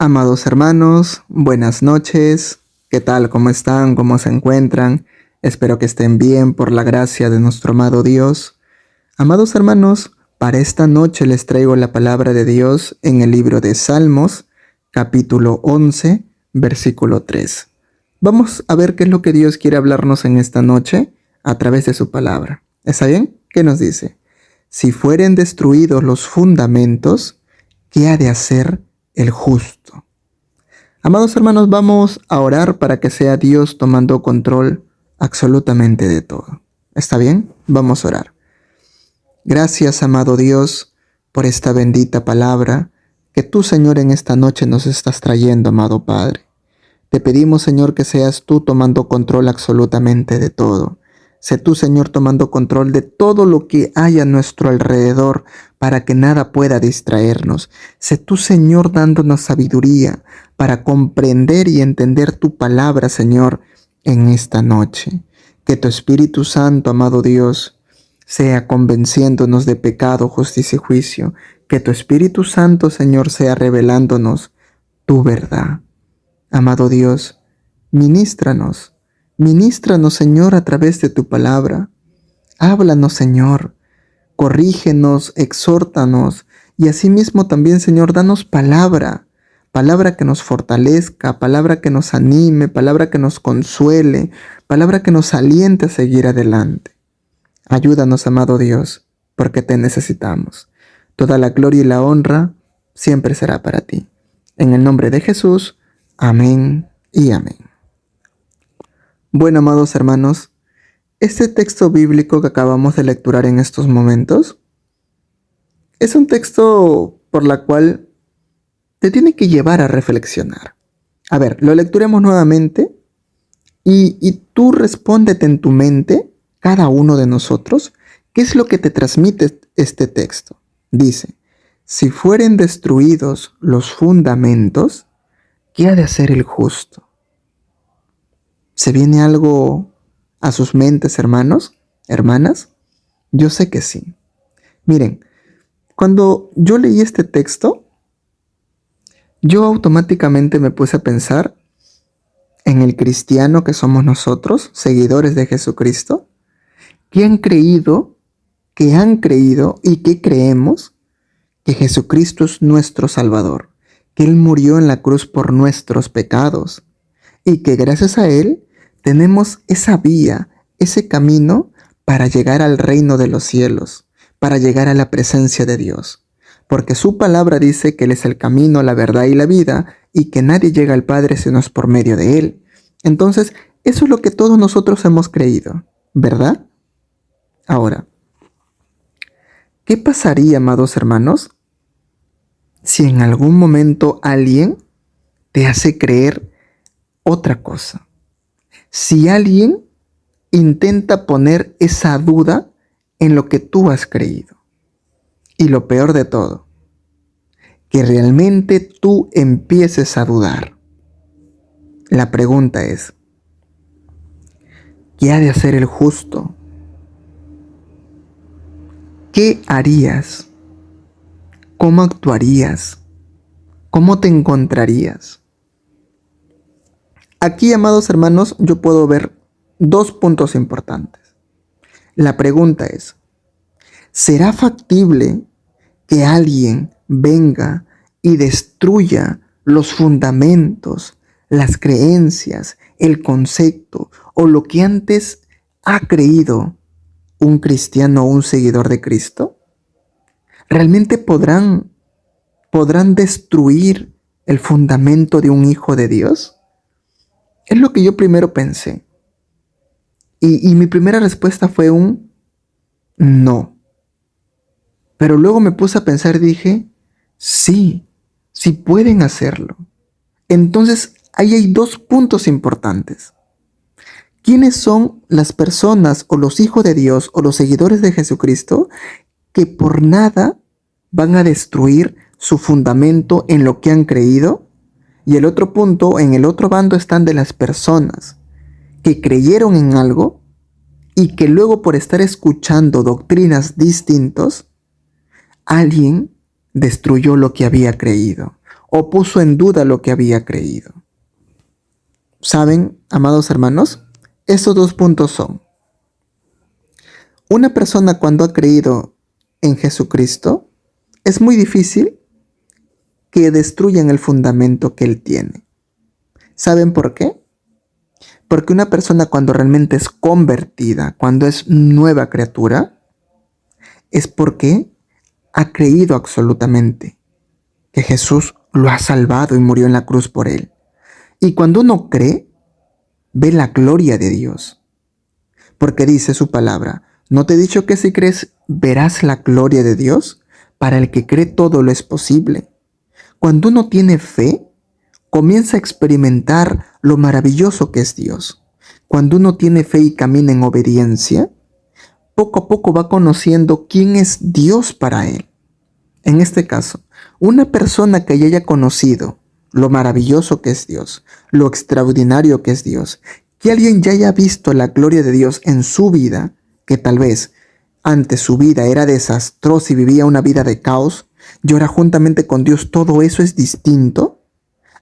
Amados hermanos, buenas noches. ¿Qué tal? ¿Cómo están? ¿Cómo se encuentran? Espero que estén bien por la gracia de nuestro amado Dios. Amados hermanos, para esta noche les traigo la palabra de Dios en el libro de Salmos, capítulo 11, versículo 3. Vamos a ver qué es lo que Dios quiere hablarnos en esta noche a través de su palabra. ¿Está bien? ¿Qué nos dice? Si fueren destruidos los fundamentos, ¿qué ha de hacer el justo? Amados hermanos, vamos a orar para que sea Dios tomando control absolutamente de todo. ¿Está bien? Vamos a orar. Gracias, amado Dios, por esta bendita palabra que tú, Señor, en esta noche nos estás trayendo, amado Padre. Te pedimos, Señor, que seas tú tomando control absolutamente de todo. Sé tú, Señor, tomando control de todo lo que hay a nuestro alrededor para que nada pueda distraernos. Sé tú, Señor, dándonos sabiduría para comprender y entender tu palabra, Señor, en esta noche. Que tu Espíritu Santo, amado Dios, sea convenciéndonos de pecado, justicia y juicio. Que tu Espíritu Santo, Señor, sea revelándonos tu verdad. Amado Dios, ministranos, Señor, a través de tu palabra. Háblanos, Señor, corrígenos, exhórtanos y asimismo también, Señor, danos palabra que nos fortalezca, palabra que nos anime, palabra que nos consuele, palabra que nos aliente a seguir adelante. Ayúdanos, amado Dios, porque te necesitamos. Toda la gloria y la honra siempre será para ti. En el nombre de Jesús, amén y amén. Bueno, amados hermanos, este texto bíblico que acabamos de lecturar en estos momentos es un texto por la cual te tiene que llevar a reflexionar. A ver, lo lecturemos nuevamente y tú respóndete en tu mente, cada uno de nosotros, ¿qué es lo que te transmite este texto? Dice, si fueren destruidos los fundamentos, ¿qué ha de hacer el justo? ¿Se viene algo a sus mentes, hermanos, hermanas? Yo sé que sí. Miren, cuando yo leí este texto, yo automáticamente me puse a pensar en el cristiano que somos nosotros, seguidores de Jesucristo, que han creído y que creemos que Jesucristo es nuestro Salvador, que Él murió en la cruz por nuestros pecados y que gracias a Él tenemos esa vía, ese camino para llegar al reino de los cielos, para llegar a la presencia de Dios. Porque su palabra dice que Él es el camino, la verdad y la vida, y que nadie llega al Padre sino es por medio de Él. Entonces, eso es lo que todos nosotros hemos creído, ¿verdad? Ahora, ¿qué pasaría, amados hermanos, si en algún momento alguien te hace creer otra cosa? Si alguien intenta poner esa duda en lo que tú has creído. Y lo peor de todo, que realmente tú empieces a dudar. La pregunta es, ¿qué ha de hacer el justo? ¿Qué harías? ¿Cómo actuarías? ¿Cómo te encontrarías? Aquí, amados hermanos, yo puedo ver dos puntos importantes. La pregunta es, ¿será factible que alguien venga y destruya los fundamentos, las creencias, el concepto o lo que antes ha creído un cristiano o un seguidor de Cristo? ¿Realmente podrán destruir el fundamento de un hijo de Dios? Es lo que yo primero pensé. Y mi primera respuesta fue un no. Pero luego me puse a pensar y dije, sí pueden hacerlo. Entonces, ahí hay dos puntos importantes. ¿Quiénes son las personas o los hijos de Dios o los seguidores de Jesucristo que por nada van a destruir su fundamento en lo que han creído? Y el otro punto, en el otro bando están de las personas que creyeron en algo y que luego por estar escuchando doctrinas distintas, alguien destruyó lo que había creído o puso en duda lo que había creído. ¿Saben, amados hermanos? Estos dos puntos son: una persona cuando ha creído en Jesucristo, es muy difícil que destruyan el fundamento que él tiene. ¿Saben por qué? Porque una persona cuando realmente es convertida, cuando es nueva criatura, es porque ha creído absolutamente que Jesús lo ha salvado y murió en la cruz por él. Y cuando uno cree, ve la gloria de Dios. Porque dice su palabra: ¿no te he dicho que si crees verás la gloria de Dios? Para el que cree todo lo es posible. Cuando uno tiene fe, comienza a experimentar lo maravilloso que es Dios. Cuando uno tiene fe y camina en obediencia, poco a poco va conociendo quién es Dios para él. En este caso, una persona que ya haya conocido lo maravilloso que es Dios, lo extraordinario que es Dios, que alguien ya haya visto la gloria de Dios en su vida, que tal vez antes su vida era desastrosa y vivía una vida de caos, y ahora juntamente con Dios todo eso es distinto,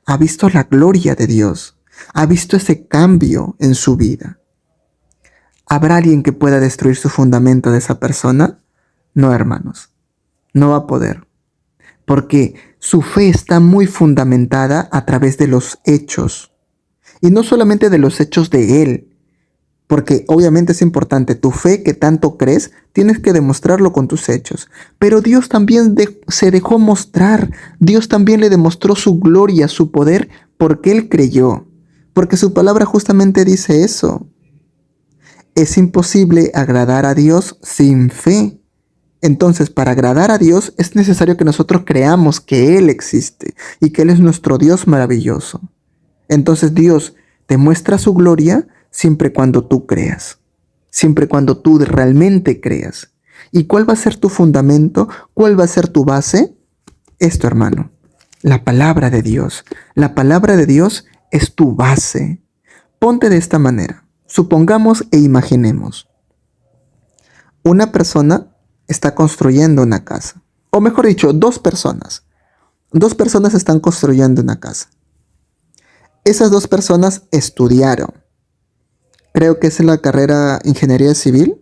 ha visto la gloria de Dios, ha visto ese cambio en su vida. ¿Habrá alguien que pueda destruir su fundamento de esa persona? No, hermanos, no va a poder, porque su fe está muy fundamentada a través de los hechos, y no solamente de los hechos de él, porque obviamente es importante, tu fe que tanto crees, tienes que demostrarlo con tus hechos. Pero Dios también se dejó mostrar. Dios también le demostró su gloria, su poder, porque Él creyó. Porque su palabra justamente dice eso. Es imposible agradar a Dios sin fe. Entonces, para agradar a Dios es necesario que nosotros creamos que Él existe y que Él es nuestro Dios maravilloso. Entonces Dios te muestra su gloria siempre cuando tú creas, siempre cuando tú realmente creas. ¿Y cuál va a ser tu fundamento? ¿Cuál va a ser tu base? Esto, hermano, la palabra de Dios. La palabra de Dios es tu base. Ponte de esta manera. Supongamos e imaginemos. Una persona está construyendo una casa. O mejor dicho, dos personas. Dos personas están construyendo una casa. Esas dos personas estudiaron. Creo que es la carrera Ingeniería Civil.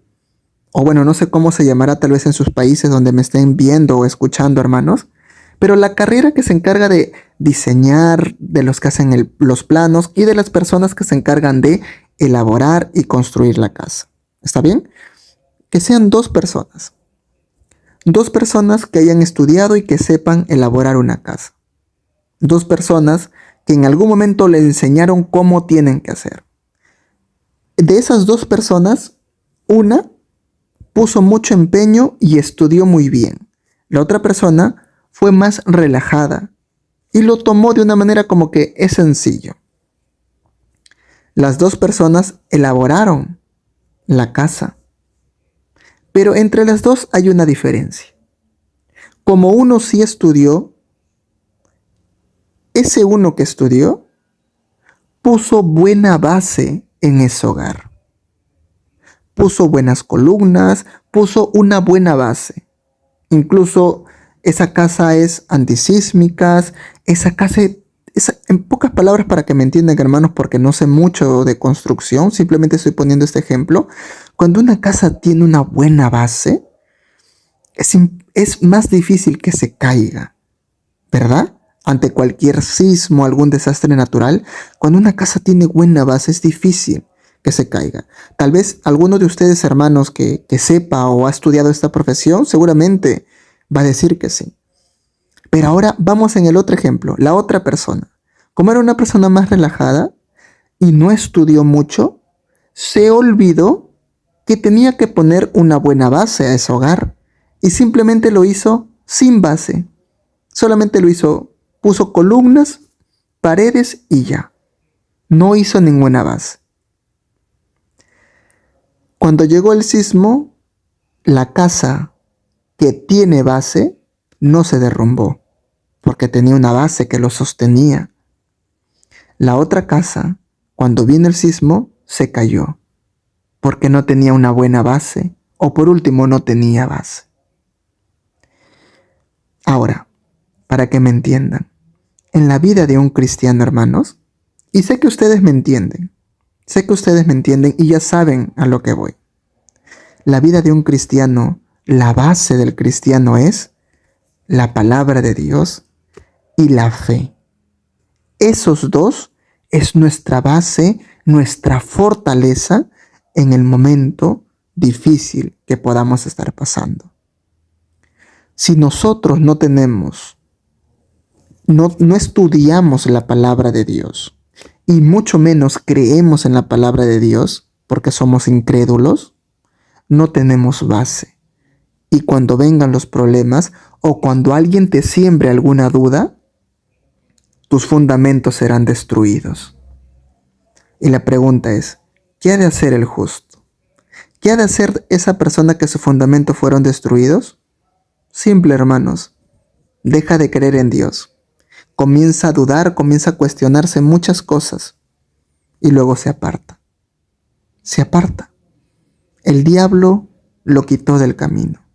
O bueno, no sé cómo se llamará tal vez en sus países donde me estén viendo o escuchando, hermanos. Pero la carrera que se encarga de diseñar, de los que hacen los planos y de las personas que se encargan de elaborar y construir la casa. ¿Está bien? Que sean dos personas. Dos personas que hayan estudiado y que sepan elaborar una casa. Dos personas que en algún momento le enseñaron cómo tienen que hacer. De esas dos personas, una puso mucho empeño y estudió muy bien. La otra persona fue más relajada y lo tomó de una manera como que es sencillo. Las dos personas elaboraron la casa, pero entre las dos hay una diferencia. Como uno sí estudió, ese uno que estudió puso buena base en ese hogar. Puso buenas columnas, puso una buena base. Incluso esa casa es antisísmica, en pocas palabras para que me entiendan, hermanos, porque no sé mucho de construcción, simplemente estoy poniendo este ejemplo. Cuando una casa tiene una buena base, es más difícil que se caiga, ¿verdad? Ante cualquier sismo, algún desastre natural, cuando una casa tiene buena base es difícil que se caiga. Tal vez alguno de ustedes, hermanos, que sepa o ha estudiado esta profesión, seguramente va a decir que sí. Pero ahora vamos en el otro ejemplo, la otra persona. Como era una persona más relajada y no estudió mucho, se olvidó que tenía que poner una buena base a ese hogar y simplemente lo hizo sin base. Solamente lo hizo, puso columnas, paredes y ya. No hizo ninguna base. Cuando llegó el sismo, la casa que tiene base no se derrumbó, porque tenía una base que lo sostenía. La otra casa, cuando vino el sismo, se cayó, porque no tenía una buena base, o por último no tenía base. Ahora, para que me entiendan, en la vida de un cristiano, hermanos, y sé que ustedes me entienden, y ya saben a lo que voy. La vida de un cristiano, la base del cristiano es la palabra de Dios y la fe. Esos dos es nuestra base, nuestra fortaleza en el momento difícil que podamos estar pasando. Si nosotros no estudiamos la palabra de Dios y mucho menos creemos en la palabra de Dios porque somos incrédulos, no tenemos base. Y cuando vengan los problemas o cuando alguien te siembre alguna duda, tus fundamentos serán destruidos. Y la pregunta es, ¿qué ha de hacer el justo? ¿Qué ha de hacer esa persona que sus fundamentos fueron destruidos? Simple, hermanos, deja de creer en Dios. Comienza a dudar, comienza a cuestionarse muchas cosas y luego se aparta. Se aparta. El diablo lo quitó del camino.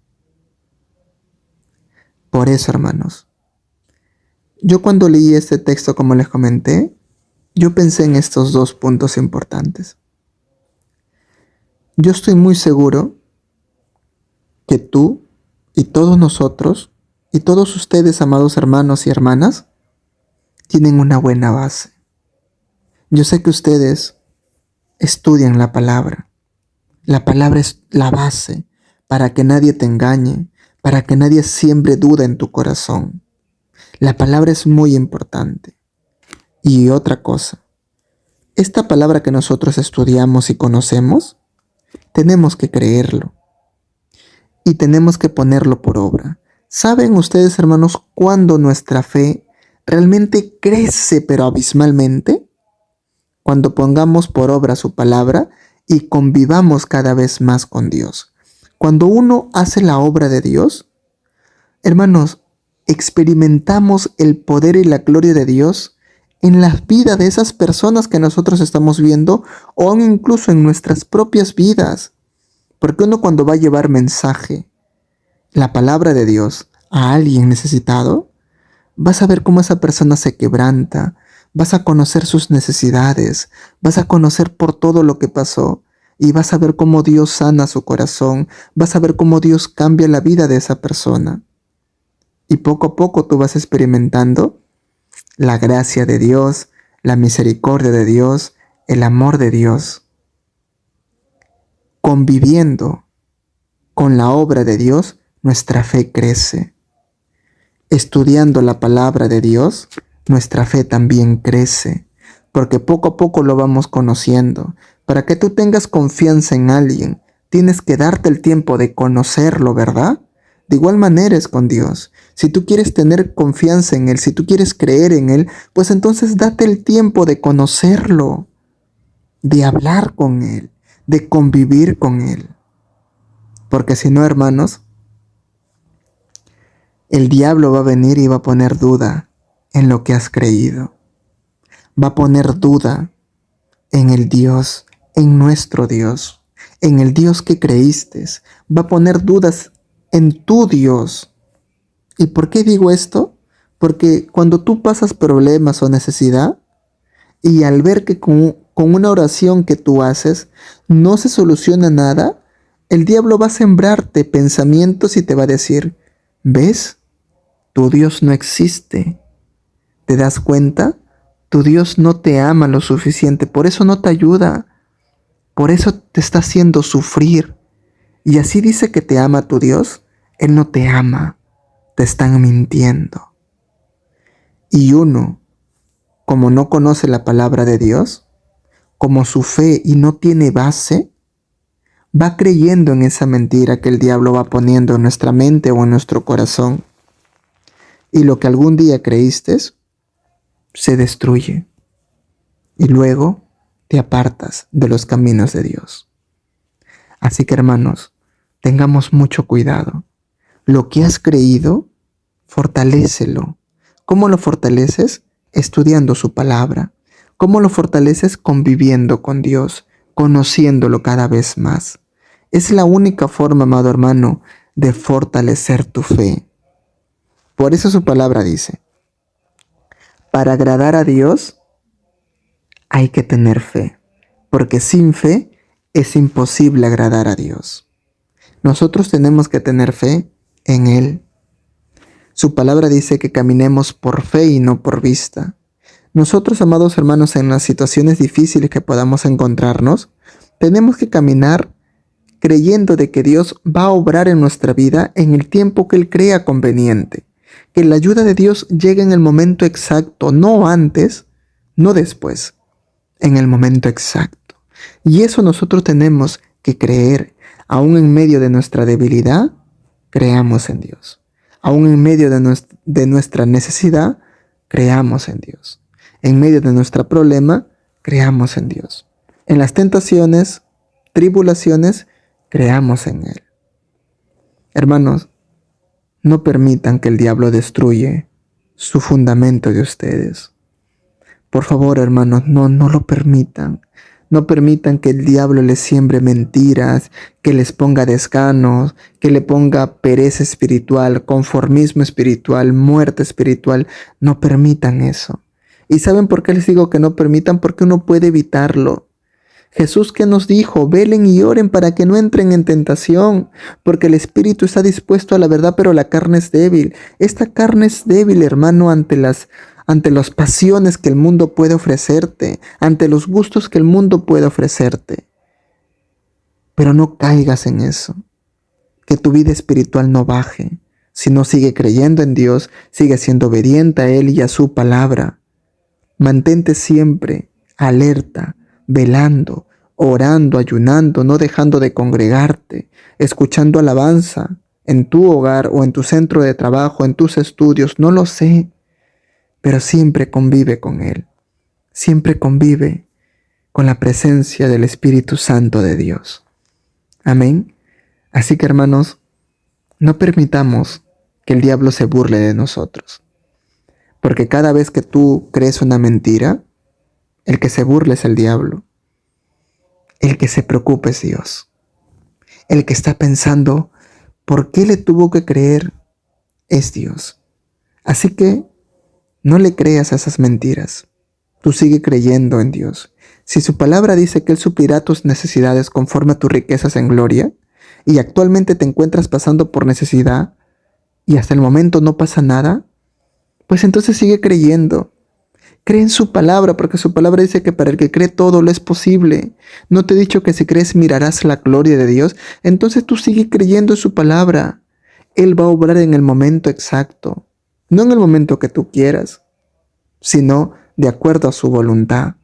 Por eso, hermanos, yo cuando leí este texto, como les comenté, yo pensé en estos dos puntos importantes. Yo estoy muy seguro que tú y todos nosotros y todos ustedes, amados hermanos y hermanas, tienen una buena base. Yo sé que ustedes estudian la palabra. La palabra es la base para que nadie te engañe, para que nadie siembre duda en tu corazón. La palabra es muy importante. Y otra cosa, esta palabra que nosotros estudiamos y conocemos, tenemos que creerlo y tenemos que ponerlo por obra. ¿Saben ustedes, hermanos, cuándo nuestra fe realmente crece pero abismalmente? Cuando pongamos por obra su palabra y convivamos cada vez más con Dios. Cuando uno hace la obra de Dios, hermanos, experimentamos el poder y la gloria de Dios en la vida de esas personas que nosotros estamos viendo o aún incluso en nuestras propias vidas. Porque uno cuando va a llevar mensaje, la palabra de Dios, a alguien necesitado, vas a ver cómo esa persona se quebranta, vas a conocer sus necesidades, vas a conocer por todo lo que pasó y vas a ver cómo Dios sana su corazón, vas a ver cómo Dios cambia la vida de esa persona. Y poco a poco tú vas experimentando la gracia de Dios, la misericordia de Dios, el amor de Dios. Conviviendo con la obra de Dios, nuestra fe crece. Estudiando la palabra de Dios, nuestra fe también crece, porque poco a poco lo vamos conociendo. Para que tú tengas confianza en alguien, tienes que darte el tiempo de conocerlo, ¿verdad? De igual manera es con Dios. Si tú quieres tener confianza en Él, si tú quieres creer en Él, pues entonces date el tiempo de conocerlo, de hablar con Él, de convivir con Él. Porque si no, hermanos, el diablo va a venir y va a poner duda en lo que has creído. Va a poner duda en el Dios, en nuestro Dios, en el Dios que creíste. Va a poner dudas en tu Dios. ¿Y por qué digo esto? Porque cuando tú pasas problemas o necesidad y al ver que con una oración que tú haces no se soluciona nada, el diablo va a sembrarte pensamientos y te va a decir, ¿ves? Tu Dios no existe. ¿Te das cuenta? Tu Dios no te ama lo suficiente, por eso no te ayuda. Por eso te está haciendo sufrir. Y así dice que te ama tu Dios, Él no te ama. Te están mintiendo. Y uno, como no conoce la palabra de Dios, como su fe y no tiene base, va creyendo en esa mentira que el diablo va poniendo en nuestra mente o en nuestro corazón. Y lo que algún día creíste se destruye. Y luego te apartas de los caminos de Dios. Así que, hermanos, tengamos mucho cuidado. Lo que has creído, fortalécelo. ¿Cómo lo fortaleces? Estudiando su palabra. ¿Cómo lo fortaleces? Conviviendo con Dios, conociéndolo cada vez más. Es la única forma, amado hermano, de fortalecer tu fe. Por eso su palabra dice, para agradar a Dios hay que tener fe, porque sin fe es imposible agradar a Dios. Nosotros tenemos que tener fe en Él. Su palabra dice que caminemos por fe y no por vista. Nosotros, amados hermanos, en las situaciones difíciles que podamos encontrarnos, tenemos que caminar creyendo de que Dios va a obrar en nuestra vida en el tiempo que Él crea conveniente. Que la ayuda de Dios llegue en el momento exacto, no antes, no después, en el momento exacto. Y eso nosotros tenemos que creer. Aún en medio de nuestra debilidad, creamos en Dios. Aún en medio de nuestra necesidad, creamos en Dios. En medio de nuestro problema, creamos en Dios. En las tentaciones, tribulaciones, creamos en Él. Hermanos, no permitan que el diablo destruya su fundamento de ustedes. Por favor, hermanos, no lo permitan. No permitan que el diablo les siembre mentiras, que les ponga desganos, que le ponga pereza espiritual, conformismo espiritual, muerte espiritual. No permitan eso. ¿Y saben por qué les digo que no permitan? Porque uno puede evitarlo. Jesús, ¿qué nos dijo? Velen y oren para que no entren en tentación, porque el espíritu está dispuesto a la verdad, pero la carne es débil. Esta carne es débil, hermano, ante las pasiones que el mundo puede ofrecerte, ante los gustos que el mundo puede ofrecerte. Pero no caigas en eso, que tu vida espiritual no baje, sino sigue creyendo en Dios, sigue siendo obediente a Él y a su palabra. Mantente siempre alerta, velando, orando, ayunando, no dejando de congregarte, escuchando alabanza en tu hogar o en tu centro de trabajo, en tus estudios, no lo sé. Pero siempre convive con Él, siempre convive con la presencia del Espíritu Santo de Dios. Amén. Así que, hermanos, no permitamos que el diablo se burle de nosotros, porque cada vez que tú crees una mentira, el que se burla es el diablo, el que se preocupa es Dios, el que está pensando por qué le tuvo que creer es Dios. Así que no le creas a esas mentiras. Tú sigue creyendo en Dios. Si su palabra dice que Él suplirá tus necesidades conforme a tus riquezas en gloria, y actualmente te encuentras pasando por necesidad, y hasta el momento no pasa nada, pues entonces sigue creyendo. Cree en su palabra, porque su palabra dice que para el que cree todo lo es posible. ¿No te he dicho que si crees mirarás la gloria de Dios? Entonces tú sigue creyendo en su palabra. Él va a obrar en el momento exacto. No en el momento que tú quieras, sino de acuerdo a su voluntad.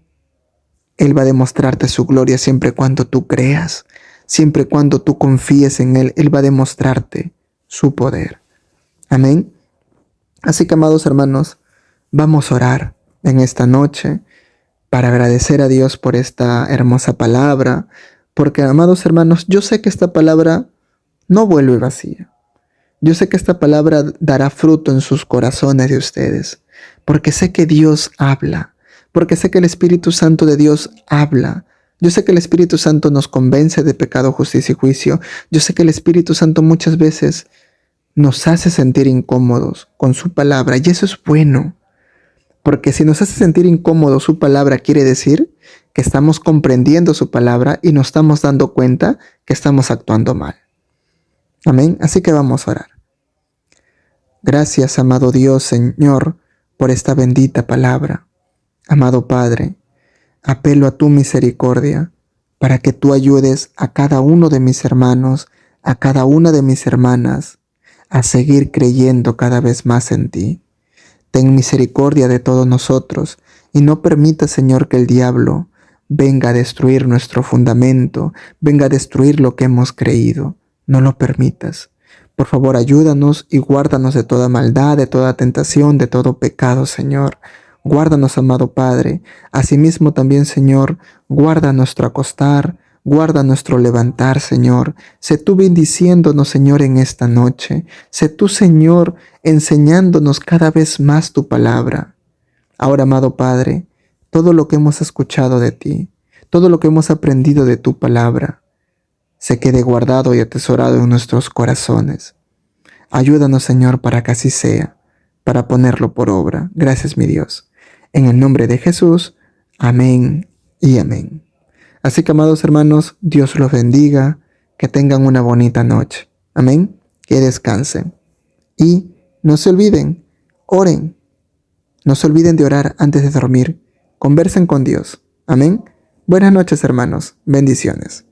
Él va a demostrarte su gloria siempre y cuando tú creas, siempre y cuando tú confíes en Él. Él va a demostrarte su poder. Amén. Así que, amados hermanos, vamos a orar en esta noche para agradecer a Dios por esta hermosa palabra, porque, amados hermanos, yo sé que esta palabra no vuelve vacía. Yo sé que esta palabra dará fruto en sus corazones de ustedes, porque sé que Dios habla, porque sé que el Espíritu Santo de Dios habla. Yo sé que el Espíritu Santo nos convence de pecado, justicia y juicio. Yo sé que el Espíritu Santo muchas veces nos hace sentir incómodos con su palabra, y eso es bueno, porque si nos hace sentir incómodos su palabra, quiere decir que estamos comprendiendo su palabra y nos estamos dando cuenta que estamos actuando mal. Amén. Así que vamos a orar. Gracias, amado Dios, Señor, por esta bendita palabra. Amado Padre, apelo a tu misericordia para que tú ayudes a cada uno de mis hermanos, a cada una de mis hermanas, a seguir creyendo cada vez más en ti. Ten misericordia de todos nosotros y no permita, Señor, que el diablo venga a destruir nuestro fundamento, venga a destruir lo que hemos creído. No lo permitas. Por favor, ayúdanos y guárdanos de toda maldad, de toda tentación, de todo pecado, Señor. Guárdanos, amado Padre. Asimismo también, Señor, guarda nuestro acostar, guarda nuestro levantar, Señor. Sé tú bendiciéndonos, Señor, en esta noche. Sé tú, Señor, enseñándonos cada vez más tu palabra. Ahora, amado Padre, todo lo que hemos escuchado de ti, todo lo que hemos aprendido de tu palabra, se quede guardado y atesorado en nuestros corazones. Ayúdanos, Señor, para que así sea, para ponerlo por obra. Gracias, mi Dios. En el nombre de Jesús, amén y amén. Así que, amados hermanos, Dios los bendiga, que tengan una bonita noche. Amén. Que descansen. Y no se olviden, oren. No se olviden de orar antes de dormir. Conversen con Dios. Amén. Buenas noches, hermanos. Bendiciones.